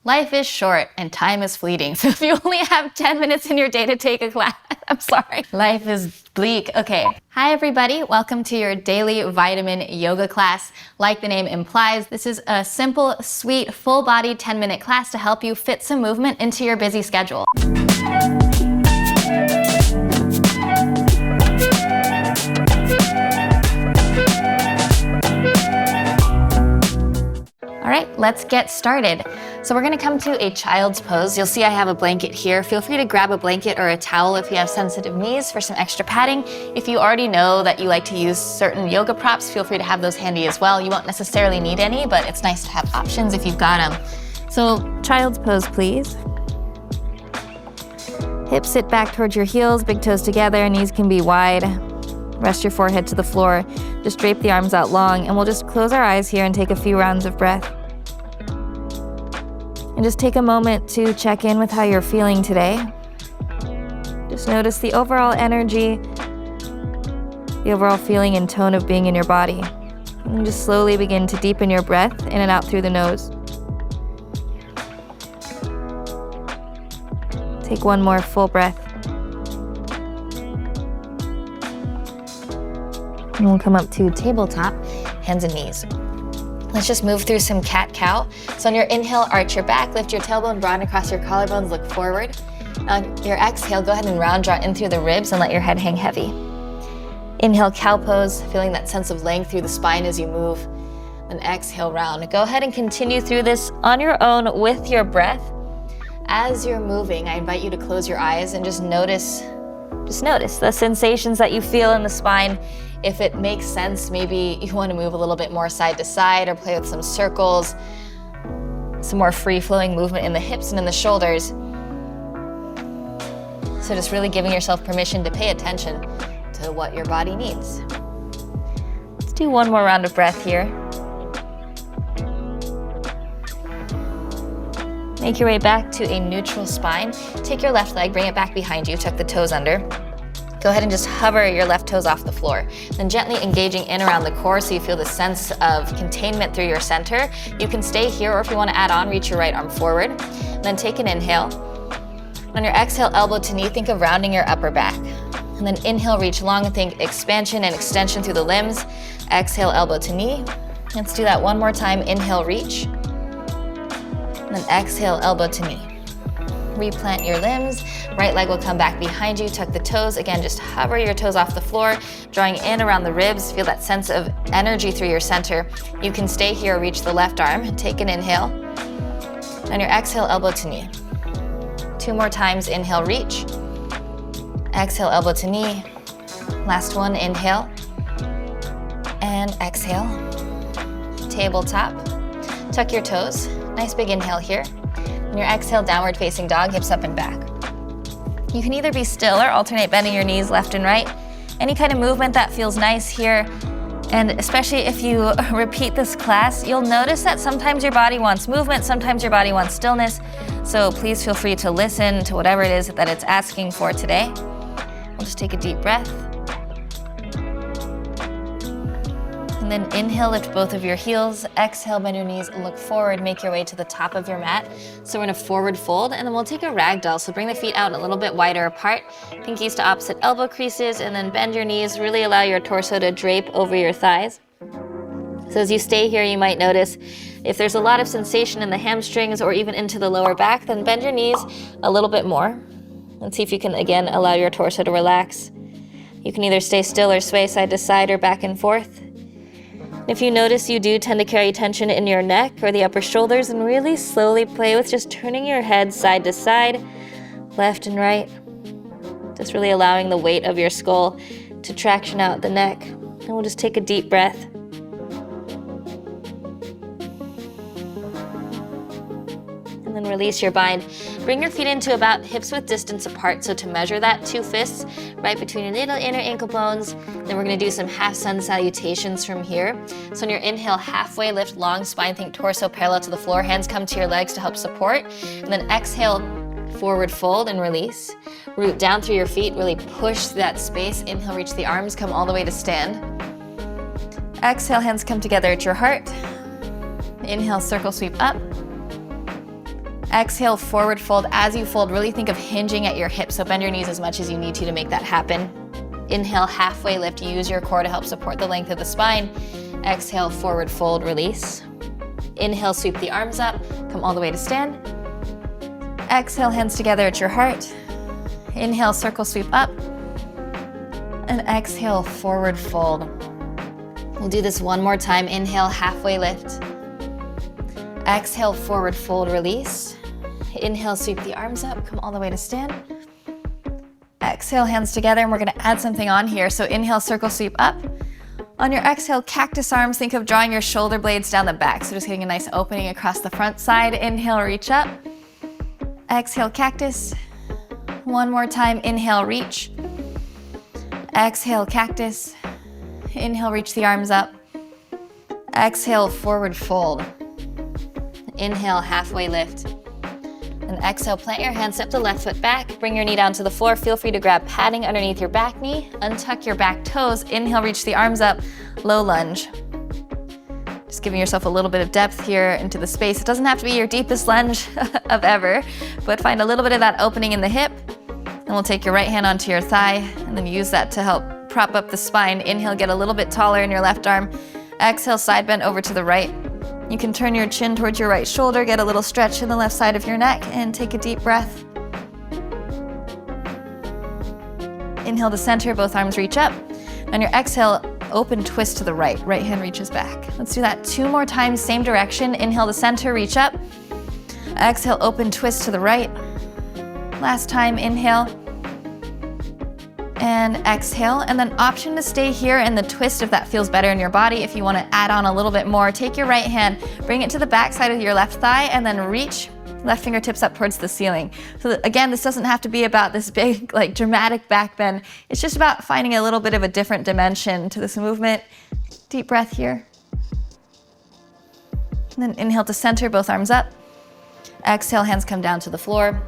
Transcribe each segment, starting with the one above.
Life is short and time is fleeting. So if you only have 10 minutes in your day to take a class, I'm sorry. Life is bleak. Okay. Hi everybody. Welcome to your daily vitamin yoga class. Like the name implies, this is a simple, sweet, full body 10-minute class to help you fit some movement into your busy schedule. All right, let's get started. So we're gonna come to a child's pose. You'll see I have a blanket here. Feel free to grab a blanket or a towel if you have sensitive knees for some extra padding. If you already know that you like to use certain yoga props, feel free to have those handy as well. You won't necessarily need any, but it's nice to have options if you've got them. So child's pose, please. Hips sit back towards your heels, big toes together, knees can be wide. Rest your forehead to the floor. Just drape the arms out long, and we'll just close our eyes here and take a few rounds of breath. And just take a moment to check in with how you're feeling today. Just notice the overall energy, the overall feeling and tone of being in your body. And just slowly begin to deepen your breath in and out through the nose. Take one more full breath. And we'll come up to tabletop, hands and knees. Let's just move through some cat-cow. So on your inhale, arch your back, lift your tailbone broad across your collarbones, look forward. On your exhale, go ahead and round draw in through the ribs and let your head hang heavy. Inhale, cow pose, feeling that sense of length through the spine as you move. Then exhale, round. Go ahead and continue through this on your own with your breath. As you're moving, I invite you to close your eyes and just notice the sensations that you feel in the spine. If it makes sense, maybe you want to move a little bit more side to side or play with some circles, some more free-flowing movement in the hips and in the shoulders. So just really giving yourself permission to pay attention to what your body needs. Let's do one more round of breath here. Make your way back to a neutral spine. Take your left leg, bring it back behind you, tuck the toes under. Go ahead and just hover your left toes off the floor. Then gently engaging in around the core so you feel the sense of containment through your center. You can stay here, or if you want to add on, reach your right arm forward. And then take an inhale. On your exhale, elbow to knee, think of rounding your upper back. And then inhale, reach long, think expansion and extension through the limbs. Exhale, elbow to knee. Let's do that one more time. Inhale, reach. And then exhale, elbow to knee. Replant your limbs. Right leg will come back behind you, tuck the toes. Again, just hover your toes off the floor, drawing in around the ribs. Feel that sense of energy through your center. You can stay here, reach the left arm. Take an inhale. On your exhale, elbow to knee. Two more times, inhale, reach. Exhale, elbow to knee. Last one, inhale. And exhale. Tabletop. Tuck your toes. Nice big inhale here. On your exhale, downward facing dog, hips up and back. You can either be still or alternate bending your knees left and right. Any kind of movement that feels nice here. And especially if you repeat this class, you'll notice that sometimes your body wants movement, sometimes your body wants stillness. So please feel free to listen to whatever it is that it's asking for today. We'll just take a deep breath. And then inhale, lift both of your heels. Exhale, bend your knees, look forward, make your way to the top of your mat. So we're in a forward fold, and then we'll take a ragdoll. So bring the feet out a little bit wider apart, pinkies to opposite elbow creases, and then bend your knees. Really allow your torso to drape over your thighs. So as you stay here, you might notice if there's a lot of sensation in the hamstrings or even into the lower back, then bend your knees a little bit more. And see if you can, again, allow your torso to relax. You can either stay still or sway side to side or back and forth. If you notice you do tend to carry tension in your neck or the upper shoulders, and really slowly play with just turning your head side to side, left and right. Just really allowing the weight of your skull to traction out the neck. And we'll just take a deep breath. And then release your bind. Bring your feet into about hips width distance apart. So to measure that, 2 fists right between your little inner ankle bones. Then we're gonna do some half sun salutations from here. So on your inhale, halfway lift, long spine, think torso parallel to the floor. Hands come to your legs to help support. And then exhale, forward fold and release. Root down through your feet, really push that space. Inhale, reach the arms, come all the way to stand. Exhale, hands come together at your heart. Inhale, circle sweep up. Exhale, forward fold. As you fold, really think of hinging at your hips, so bend your knees as much as you need to make that happen. Inhale, halfway lift. Use your core to help support the length of the spine. Exhale, forward fold, release. Inhale, sweep the arms up. Come all the way to stand. Exhale, hands together at your heart. Inhale, circle sweep up. And exhale, forward fold. We'll do this one more time. Inhale, halfway lift. Exhale, forward fold, release. Inhale, sweep the arms up, come all the way to stand. Exhale, hands together, and we're gonna add something on here. So inhale, circle sweep up. On your exhale, cactus arms, think of drawing your shoulder blades down the back. So just getting a nice opening across the front side. Inhale, reach up. Exhale, cactus. One more time, inhale, reach. Exhale, cactus. Inhale, reach the arms up. Exhale, forward fold. Inhale, halfway lift. And exhale, plant your hands, step the left foot back, bring your knee down to the floor. Feel free to grab padding underneath your back knee, untuck your back toes. Inhale, reach the arms up, low lunge. Just giving yourself a little bit of depth here into the space. It doesn't have to be your deepest lunge of ever, but find a little bit of that opening in the hip. And we'll take your right hand onto your thigh and then use that to help prop up the spine. Inhale, get a little bit taller in your left arm. Exhale, side bend over to the right. You can turn your chin towards your right shoulder, get a little stretch in the left side of your neck, and take a deep breath. Inhale to center, both arms reach up. On your exhale, open twist to the right. Right hand reaches back. Let's do that 2 more times, same direction. Inhale to center, reach up. Exhale, open twist to the right. Last time, inhale. And exhale, and then option to stay here in the twist if that feels better in your body. If you want to add on a little bit more, take your right hand, bring it to the back side of your left thigh, and then reach left fingertips up towards the ceiling. So again, this doesn't have to be about this big, like dramatic back bend. It's just about finding a little bit of a different dimension to this movement. Deep breath here. And then inhale to center, both arms up. Exhale, hands come down to the floor.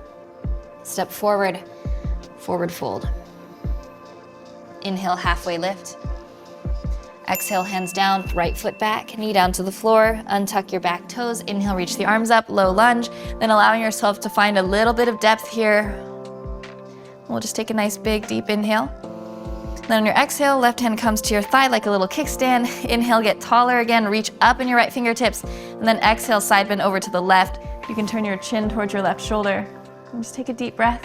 Step forward, forward fold. Inhale, halfway lift. Exhale, hands down, right foot back, knee down to the floor, untuck your back toes. Inhale, reach the arms up, low lunge, then allowing yourself to find a little bit of depth here. We'll just take a nice big deep inhale. Then on your exhale, left hand comes to your thigh like a little kickstand. Inhale, get taller again, reach up in your right fingertips, and then exhale, side bend over to the left. You can turn your chin towards your left shoulder. And just take a deep breath.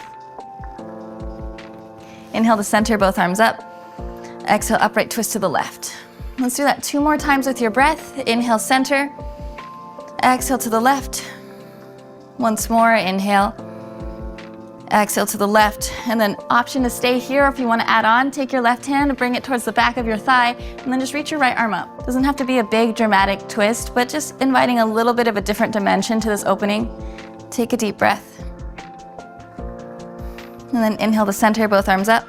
Inhale to center, both arms up. Exhale, upright twist to the left. Let's do that 2 more times with your breath. Inhale, center. Exhale to the left. Once more, inhale. Exhale to the left. And then option to stay here, or if you want to add on, take your left hand and bring it towards the back of your thigh, and then just reach your right arm up. Doesn't have to be a big dramatic twist, but just inviting a little bit of a different dimension to this opening. Take a deep breath. And then inhale to center, both arms up.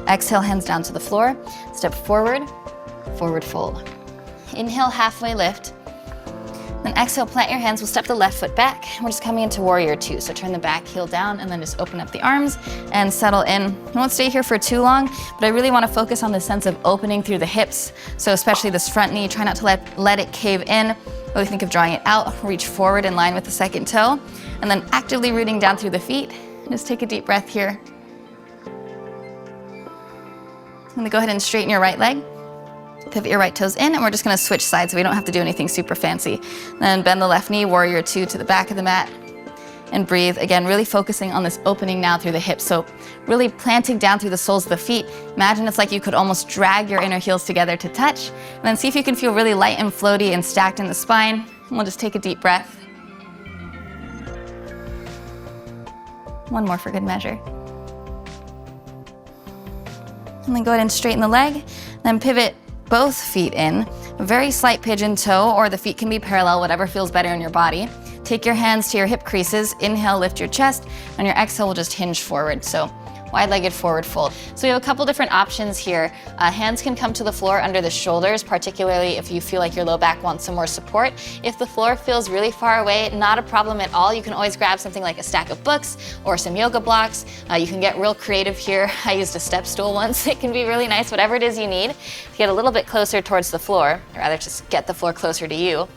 Exhale, hands down to the floor. Step forward, forward fold. Inhale, halfway lift. Then exhale, plant your hands. We'll step the left foot back. We're just coming into warrior 2. So turn the back heel down and then just open up the arms and settle in. I won't stay here for too long, but I really want to focus on the sense of opening through the hips. So especially this front knee, try not to let it cave in. Really think of drawing it out. Reach forward in line with the second toe. And then actively rooting down through the feet. Just take a deep breath here. And then go ahead and straighten your right leg. Pivot your right toes in, and we're just gonna switch sides so we don't have to do anything super fancy. Then bend the left knee, warrior 2 to the back of the mat. And breathe. Again, really focusing on this opening now through the hips. So really planting down through the soles of the feet. Imagine it's like you could almost drag your inner heels together to touch. And then see if you can feel really light and floaty and stacked in the spine. And we'll just take a deep breath. One more for good measure. And then go ahead and straighten the leg. Then pivot both feet in. A very slight pigeon toe, or the feet can be parallel, whatever feels better in your body. Take your hands to your hip creases. Inhale, lift your chest. On your exhale, we'll just hinge forward. So wide-legged forward fold. So we have a couple different options here. Hands can come to the floor under the shoulders, particularly if you feel like your low back wants some more support. If the floor feels really far away, not a problem at all. You can always grab something like a stack of books or some yoga blocks. You can get real creative here. I used a step stool once. It can be really nice, whatever it is you need to get a little bit closer towards the floor, or rather just get the floor closer to you.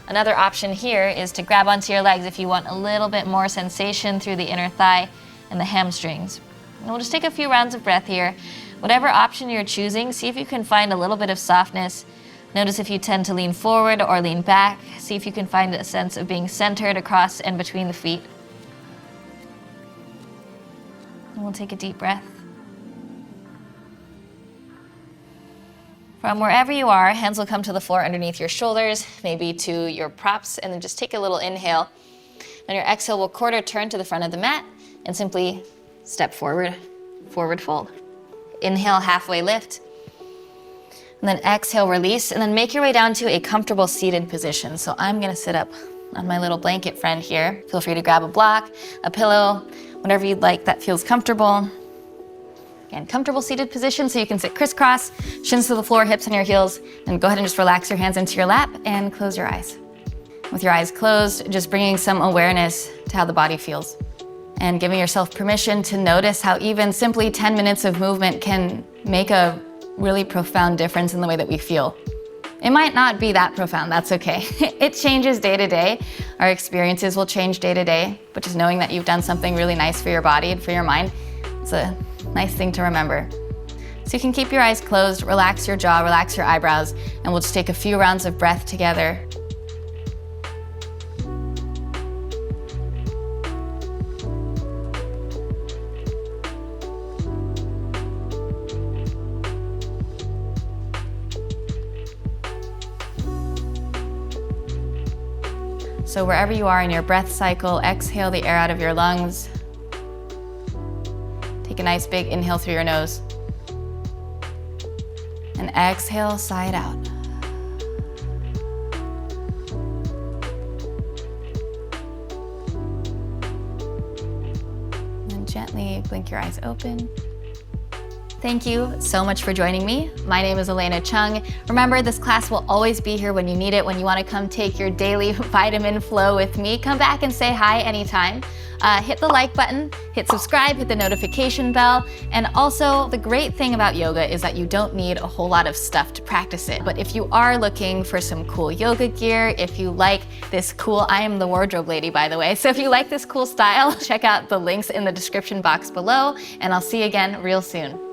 Another option here is to grab onto your legs if you want a little bit more sensation through the inner thigh and the hamstrings. And we'll just take a few rounds of breath here. Whatever option you're choosing, see if you can find a little bit of softness. Notice if you tend to lean forward or lean back. See if you can find a sense of being centered across and between the feet. And we'll take a deep breath. From wherever you are, hands will come to the floor underneath your shoulders, maybe to your props, and then just take a little inhale. On your exhale, we'll quarter turn to the front of the mat and simply step forward, forward fold. Inhale, halfway lift. And then exhale, release, and then make your way down to a comfortable seated position. So I'm gonna sit up on my little blanket friend here. Feel free to grab a block, a pillow, whatever you'd like that feels comfortable. Again, comfortable seated position, so you can sit crisscross, shins to the floor, hips on your heels, and go ahead and just relax your hands into your lap and close your eyes. With your eyes closed, just bringing some awareness to how the body feels. And giving yourself permission to notice how even simply 10 minutes of movement can make a really profound difference in the way that we feel. It might not be that profound, that's okay. It changes day to day. Our experiences will change day to day, but just knowing that you've done something really nice for your body and for your mind, it's a nice thing to remember. So you can keep your eyes closed, relax your jaw, relax your eyebrows, and we'll just take a few rounds of breath together. So wherever you are in your breath cycle, exhale the air out of your lungs. Take a nice big inhale through your nose. And exhale, sigh it out. And gently blink your eyes open. Thank you so much for joining me. My name is Elena Chung. Remember, this class will always be here when you need it, when you want to come take your daily vitamin flow with me. Come back and say hi anytime. Hit the like button, hit subscribe, hit the notification bell. And also, the great thing about yoga is that you don't need a whole lot of stuff to practice it. But if you are looking for some cool yoga gear, if you like this cool, I am the wardrobe lady, by the way. So if you like this cool style, check out the links in the description box below, and I'll see you again real soon.